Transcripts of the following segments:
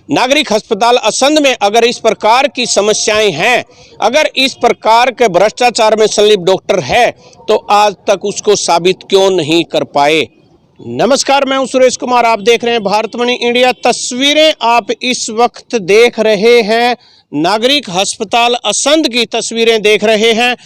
नागरिक अस्पताल असंध में अगर इस प्रकार की समस्याएं हैं, अगर इस प्रकार के भ्रष्टाचार में संलिप्त डॉक्टर है, तो आज तक उसको साबित क्यों नहीं कर पाए। नमस्कार, मैं हूं सुरेश कुमार, आप देख रहे हैं भारतमणि इंडिया। तस्वीरें आप इस वक्त देख रहे हैं, नागरिक अस्पताल असंध की तस्वीरें देख रहे हैं।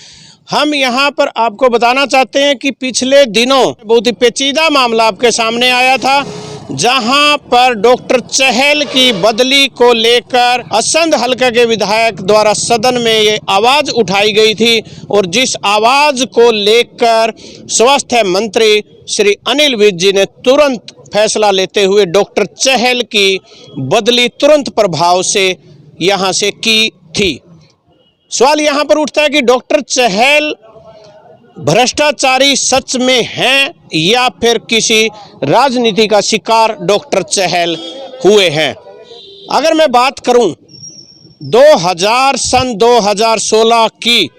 हम यहां पर आपको बताना चाहते हैं कि पिछले दिनों बहुत ही पेचीदा मामला आपके सामने आया था, जहां पर डॉक्टर चहल की बदली को लेकर असंध हलके के विधायक द्वारा सदन में ये आवाज उठाई गई थी और जिस आवाज को लेकर स्वास्थ्य मंत्री श्री अनिल विज जी ने तुरंत फैसला लेते हुए डॉक्टर चहल की बदली तुरंत प्रभाव से यहां से की थी। सवाल यहां पर उठता है कि डॉक्टर चहल भ्रष्टाचारी सच में हैं या फिर किसी राजनीति का शिकार डॉक्टर चहल हुए हैं। अगर मैं बात करूं 2016 की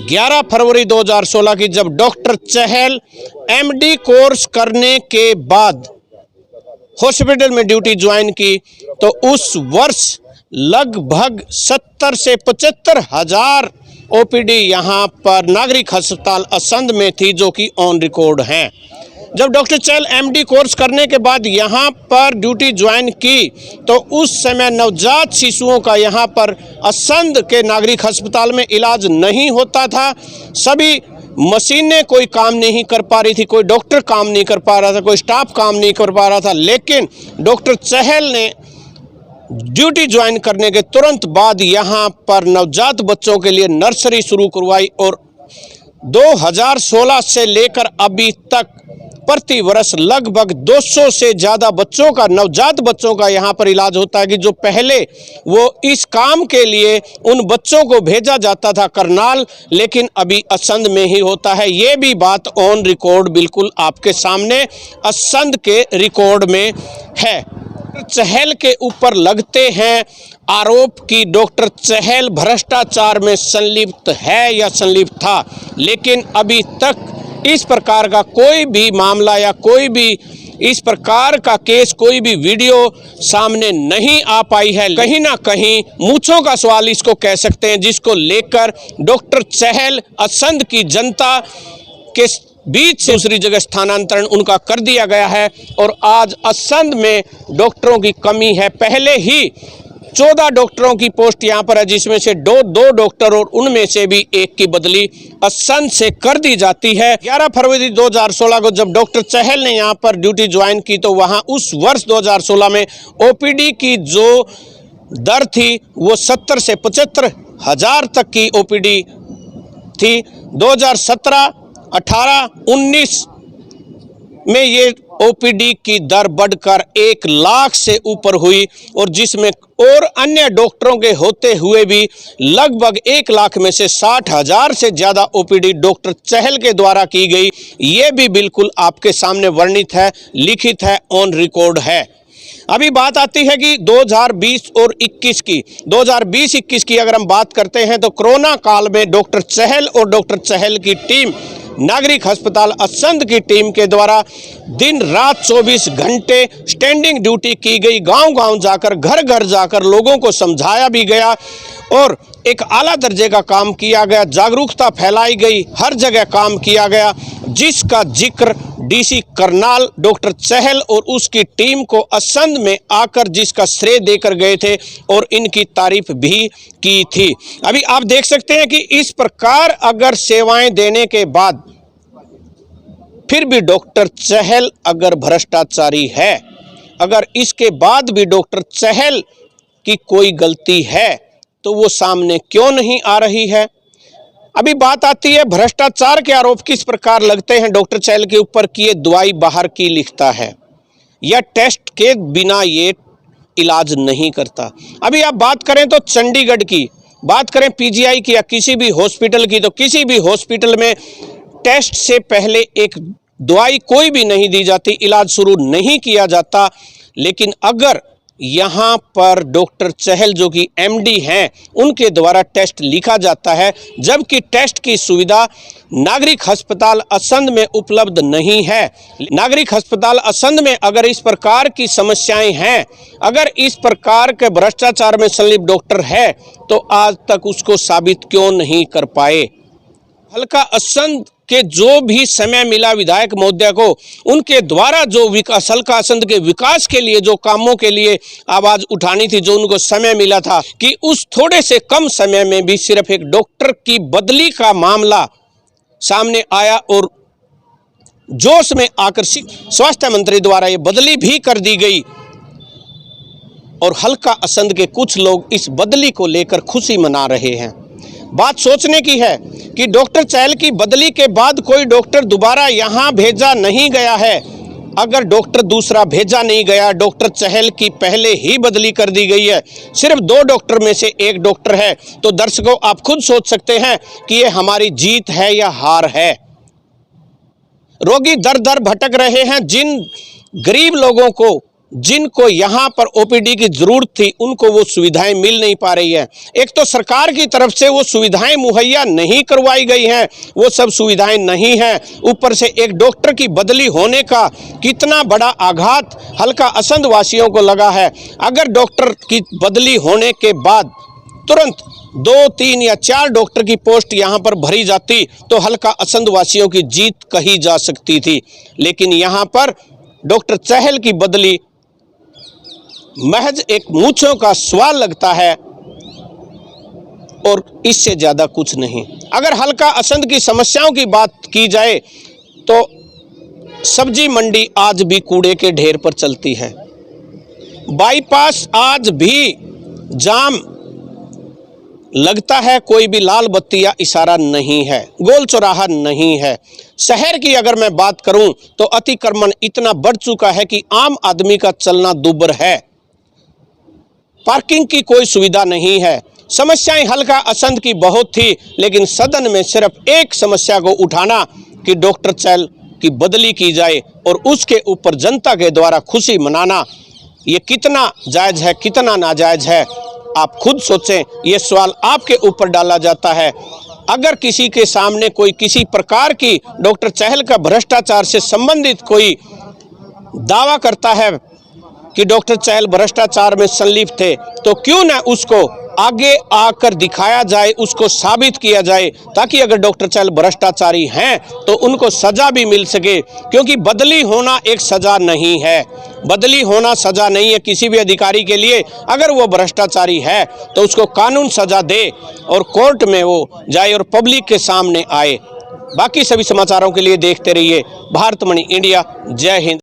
11 फरवरी 2016 की, जब डॉक्टर चहल एमडी कोर्स करने के बाद हॉस्पिटल में ड्यूटी ज्वाइन की, तो उस वर्ष लगभग 70 से 75 हजार ओपीडी यहाँ पर नागरिक अस्पताल असंध में थी, जो कि ऑन रिकॉर्ड हैं। जब डॉक्टर चहल एमडी कोर्स करने के बाद यहाँ पर ड्यूटी ज्वाइन की, तो उस समय नवजात शिशुओं का यहाँ पर असंध के नागरिक अस्पताल में इलाज नहीं होता था। सभी मशीनें कोई काम नहीं कर पा रही थी, कोई डॉक्टर काम नहीं कर पा रहा था, कोई स्टाफ काम नहीं कर पा रहा था। लेकिन डॉक्टर चहल ने ड्यूटी ज्वाइन करने के तुरंत बाद यहाँ पर नवजात बच्चों के लिए नर्सरी शुरू करवाई और 2016 से लेकर अभी तक प्रति वर्ष लगभग 200 से ज़्यादा बच्चों का, नवजात बच्चों का यहाँ पर इलाज होता है कि जो पहले वो इस काम के लिए उन बच्चों को भेजा जाता था करनाल, लेकिन अभी असंध में ही होता है। ये भी बात ऑन रिकॉर्ड बिल्कुल आपके सामने असंध के रिकॉर्ड में है। चहल के ऊपर लगते हैं आरोप कि डॉक्टर चहल भ्रष्टाचार में संलिप्त है या संलिप्त था, लेकिन अभी तक इस प्रकार का कोई भी मामला या कोई भी इस प्रकार का केस, कोई भी वीडियो सामने नहीं आ पाई है। कहीं ना कहीं मूंछों का सवाल इसको कह सकते हैं, जिसको लेकर डॉक्टर चहल असंध की जनता के बीच से दूसरी जगह स्थानांतरण उनका कर दिया गया है और आज असंध में डॉक्टरों की कमी है। पहले ही 14 डॉक्टरों की पोस्ट यहाँ पर है, जिसमें से दो डॉक्टर और उनमें से भी एक की बदली असंध से कर दी जाती है। 11 फरवरी 2016 को जब डॉक्टर चहल ने यहाँ पर ड्यूटी ज्वाइन की, तो वहाँ उस वर्ष 2016 में ओपीडी की जो दर थी वो 70 से 75 हजार तक की ओपीडी थी। 2017, 18, 19 में ये ओपीडी की दर बढ़कर 1 लाख से ऊपर हुई और जिसमें और अन्य डॉक्टरों के होते हुए भी लगभग 1 लाख में से 60 हजार से ज़्यादा ओपीडी डॉक्टर चहल के द्वारा की गई। ये भी बिल्कुल आपके सामने वर्णित है, लिखित है, ऑन रिकॉर्ड है। अभी बात आती है कि 2020 और 21 की, 2020-21 की अगर हम बात करते हैं, तो कोरोना काल में डॉक्टर चहल और डॉक्टर चहल की टीम, नागरिक अस्पताल असंध की टीम के द्वारा दिन रात 24 घंटे स्टैंडिंग ड्यूटी की गई। गांव-गांव जाकर, घर घर जाकर लोगों को समझाया भी गया और एक आला दर्जे का काम किया गया, जागरूकता फैलाई गई, हर जगह काम किया गया, जिसका जिक्र डीसी करनाल डॉक्टर चहल और उसकी टीम को असंध में आकर जिसका श्रेय देकर गए थे और इनकी तारीफ भी की थी। अभी आप देख सकते हैं कि इस प्रकार अगर सेवाएं देने के बाद फिर भी डॉक्टर चहल अगर भ्रष्टाचारी है, अगर इसके बाद भी डॉक्टर चहल की कोई गलती है, तो वो सामने क्यों नहीं आ रही है। अभी बात आती है भ्रष्टाचार के आरोप किस प्रकार लगते हैं डॉक्टर चहल के ऊपर कि ये दवाई बाहर की लिखता है या टेस्ट के बिना ये इलाज नहीं करता। अभी आप बात करें तो चंडीगढ़ की, बात करें पीजीआई की या किसी भी हॉस्पिटल की, तो किसी भी हॉस्पिटल में टेस्ट से पहले एक दवाई कोई भी नहीं दी जाती, इलाज शुरू नहीं किया जाता। लेकिन अगर यहाँ पर डॉक्टर चहल जो कि एमडी हैं, उनके द्वारा टेस्ट लिखा जाता है, जबकि टेस्ट की सुविधा नागरिक अस्पताल असंध में उपलब्ध नहीं है। नागरिक अस्पताल असंध में अगर इस प्रकार की समस्याएं हैं, अगर इस प्रकार के भ्रष्टाचार में संलिप्त डॉक्टर है, तो आज तक उसको साबित क्यों नहीं कर पाए। हल्का असंध के जो भी समय मिला विधायक महोदय को, उनके द्वारा जो विकास, हल्का असंध के विकास के लिए जो कामों के लिए आवाज उठानी थी, जो उनको समय मिला था, कि उस थोड़े से कम समय में भी सिर्फ एक डॉक्टर की बदली का मामला सामने आया और जोश में आकर्षित स्वास्थ्य मंत्री द्वारा ये बदली भी कर दी गई और हल्का असंध के कुछ लोग इस बदली को लेकर खुशी मना रहे हैं। बात सोचने की है कि डॉक्टर चहल की बदली के बाद कोई डॉक्टर दोबारा यहां भेजा नहीं गया है। अगर डॉक्टर दूसरा भेजा नहीं गया, डॉक्टर चहल की पहले ही बदली कर दी गई है, सिर्फ 2 डॉक्टर में से 1 डॉक्टर है, तो दर्शकों आप खुद सोच सकते हैं कि ये हमारी जीत है या हार है। रोगी दर दर भटक रहे हैं। जिन गरीब लोगों को, जिनको यहाँ पर ओपीडी की जरूरत थी, उनको वो सुविधाएं मिल नहीं पा रही है। एक तो सरकार की तरफ से वो सुविधाएं मुहैया नहीं करवाई गई हैं, वो सब सुविधाएं नहीं हैं, ऊपर से एक डॉक्टर की बदली होने का कितना बड़ा आघात हल्का असंध वासियों को लगा है। अगर डॉक्टर की बदली होने के बाद तुरंत 2, 3 या 4 डॉक्टर की पोस्ट यहाँ पर भरी जाती तो हल्का असंध वासियों की जीत कही जा सकती थी। लेकिन यहाँ पर डॉक्टर चहल की बदली महज एक मूंछों का सवाल लगता है और इससे ज्यादा कुछ नहीं। अगर हल्का असंध की समस्याओं की बात की जाए तो सब्जी मंडी आज भी कूड़े के ढेर पर चलती है। बाईपास आज भी जाम लगता है, कोई भी लाल बत्ती या इशारा नहीं है, गोल चौराहा नहीं है। शहर की अगर मैं बात करूं तो अतिक्रमण इतना बढ़ चुका है कि आम आदमी का चलना दूभर है। पार्किंग की कोई सुविधा नहीं है। समस्याएं हल्का असंध की बहुत थी, लेकिन सदन में सिर्फ एक समस्या को उठाना कि डॉक्टर चहल की बदली की जाए और उसके ऊपर जनता के द्वारा खुशी मनाना, ये कितना जायज है, कितना नाजायज है, आप खुद सोचें। ये सवाल आपके ऊपर डाला जाता है। अगर किसी के सामने कोई किसी प्रकार की डॉक्टर चहल का भ्रष्टाचार से संबंधित कोई दावा करता है कि डॉक्टर चहल भ्रष्टाचार में संलिप्त थे, तो क्यों न उसको आगे आकर दिखाया जाए, उसको साबित किया जाए, ताकि अगर डॉक्टर चहल भ्रष्टाचारी हैं तो उनको सजा भी मिल सके। क्योंकि बदली होना एक सजा नहीं है, बदली होना सजा नहीं है किसी भी अधिकारी के लिए। अगर वो भ्रष्टाचारी है तो उसको कानून सजा दे और कोर्ट में वो जाए और पब्लिक के सामने आए। बाकी सभी समाचारों के लिए देखते रहिए भारतमणि इंडिया। जय हिंद।